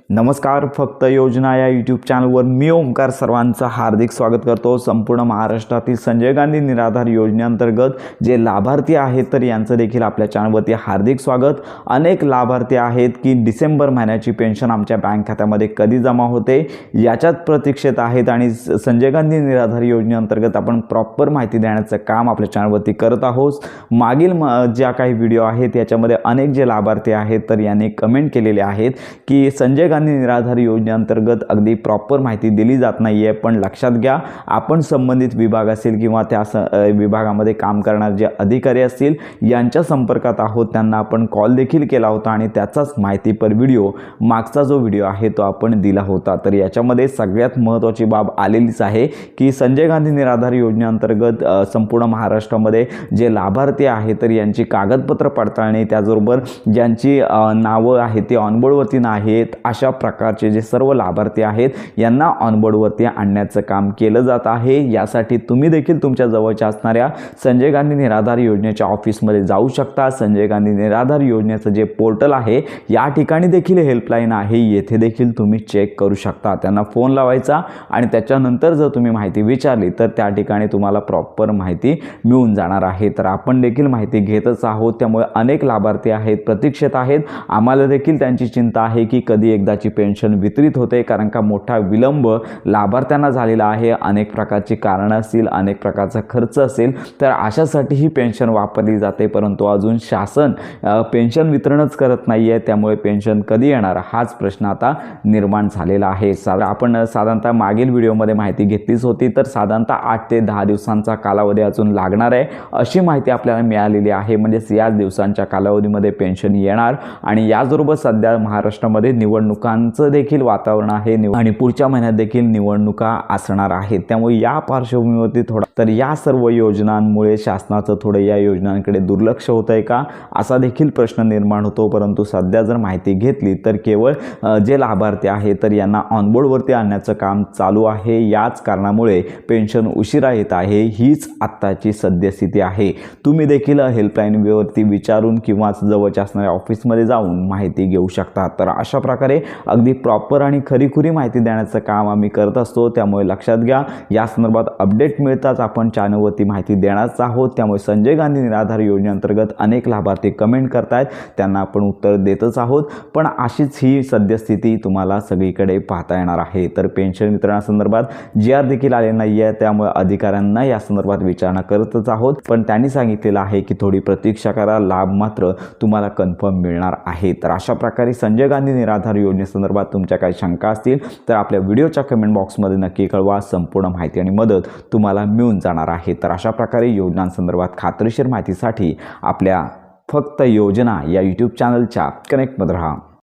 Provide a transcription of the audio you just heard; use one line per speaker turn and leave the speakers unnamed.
नमस्कार. फक्त योजना या यूट्यूब चॅनलवर मी ओंकार सर्वांचं हार्दिक स्वागत करतो. संपूर्ण महाराष्ट्रातील संजय गांधी निराधार योजनेअंतर्गत जे लाभार्थी आहेत तर यांचं देखील आपल्या चॅनलवरती हार्दिक स्वागत. अनेक लाभार्थी आहेत की डिसेंबर महिन्याची पेन्शन आमच्या बँक खात्यामध्ये कधी जमा होते याच्यात प्रतीक्षेत आहेत आणि संजय गांधी निराधार योजनेअंतर्गत आपण प्रॉपर माहिती देण्याचं काम आपल्या चॅनलवरती करत आहोत. मागील ज्या काही व्हिडिओ आहेत याच्यामध्ये अनेक जे लाभार्थी आहेत तर यांनी कमेंट केलेले आहेत की संजय गांधी निराधार योजनेअंतर्गत अगदी प्रॉपर माहिती दिली जात नाही आहे. पण लक्षात घ्या, आपण संबंधित विभाग असेल किंवा त्या विभागामध्ये काम करणारे जे अधिकारी असतील यांच्या संपर्कात आहोत. त्यांना आपण कॉल देखील केला होता आणि त्याचाच माहितीपर व्हिडिओ मागचा जो व्हिडिओ आहे तो आपण दिला होता. तर याच्यामध्ये सगळ्यात महत्त्वाची बाब आलेलीच आहे की संजय गांधी निराधार योजनेअंतर्गत संपूर्ण महाराष्ट्रामध्ये जे लाभार्थी आहेत तर यांची कागदपत्र पडताळणी, त्याचबरोबर ज्यांची नावं आहेत ती ऑनबोर्डवरती नाहीत अशा प्रकारचे जे सर्व लाभार्थी आहेत यांना ऑनबोर्डवरती आणण्याचं काम केलं जात आहे. यासाठी तुम्ही देखील तुमच्या जवळच्या असणाऱ्या संजय गांधी निराधार योजनेच्या ऑफिसमध्ये जाऊ शकता. संजय गांधी निराधार योजनेचं जे पोर्टल आहे या ठिकाणी देखील हेल्पलाईन आहे, येथे देखील तुम्ही चेक करू शकता. त्यांना फोन लावायचा आणि त्याच्यानंतर जर तुम्ही माहिती विचारली तर त्या ठिकाणी तुम्हाला प्रॉपर माहिती मिळून जाणार आहे. तर आपण देखील माहिती घेतच आहोत. त्यामुळे अनेक लाभार्थी आहेत प्रतीक्षेत आहेत. आम्हाला देखील त्यांची चिंता आहे की कधी एकदाची पेन्शन वितरित होते, कारण का मोठा विलंब लाभार्थ्यांना झालेला आहे. अनेक प्रकारची कारणं असतील, अनेक प्रकारचा खर्च असेल तर अशासाठी ही पेन्शन वापरली जाते, परंतु अजून शासन पेन्शन वितरणच करत नाही आहे. त्यामुळे पेन्शन कधी येणार हाच प्रश्न आता निर्माण झालेला आहे. आपण साधारणतः मागील व्हिडिओमध्ये माहिती घेतलीच होती. तर साधारणतः 8 ते 10 दिवसांचा कालावधी अजून लागणार आहे अशी माहिती आपल्याला मिळालेली आहे. म्हणजेच याच दिवसांच्या कालावधीमध्ये पेन्शन येणार आणि याचबरोबर सध्या महाराष्ट्रामध्ये निवडणुकांचं देखील वातावरण आहे आणि पुढच्या महिन्यात देखील निवडणुका असणार आहेत. त्यामुळे या पार्श्वभूमीवरती तर या सर्व योजनांमुळे शासनाचं थोडं या योजनांकडे दुर्लक्ष होत आहे का असा देखील प्रश्न निर्माण होतो. परंतु सध्या जर माहिती घेतली तर केवळ जे लाभार्थी आहेत तर यांना ऑनबोर्डवरती आणण्याचं काम चालू आहे. याच कारणामुळे पेन्शन उशिरा येत आहे. हीच आत्ताची सद्यस्थिती आहे. तुम्ही देखील हेल्पलाईनवरती विचारून किंवा जवळच्या असणाऱ्या ऑफिसमध्ये जाऊन माहिती घेऊ शकता. तर अशा प्रकारे अगदी प्रॉपर आणि खरीखुरी माहिती देण्याचं काम आम्ही करत असतो. त्यामुळे लक्षात घ्या, या संदर्भात अपडेट मिळताच आपण चॅनलवरती माहिती देणारच आहोत. त्यामुळे संजय गांधी निराधार योजनेअंतर्गत अनेक लाभार्थी कमेंट करतायत, त्यांना आपण उत्तर देतच आहोत. पण अशीच ही सद्यस्थिती तुम्हाला सगळीकडे पाहता येणार आहे. तर पेन्शन वितरणासंदर्भात GR देखील आले नाही आहे. त्यामुळे अधिकाऱ्यांना या संदर्भात विचारणा करतच आहोत. पण त्यांनी सांगितलेलं आहे की थोडी प्रतीक्षा करा, लाभ मात्र तुम्हाला कन्फर्म मिळणार आहे. तर अशा प्रकारे संजय गांधी निराधार योजनेसंदर्भात तुमच्या काही शंका असतील तर आपल्या व्हिडिओच्या कमेंट बॉक्समध्ये नक्की कळवा. संपूर्ण माहिती आणि मदत तुम्हाला मिळून जाणार आहे. तर अशा प्रकारे योजनांसंदर्भात खात्रीशीर माहितीसाठी आपल्या फक्त योजना या यूट्यूब चॅनलच्या कनेक्टमध्ये राहा.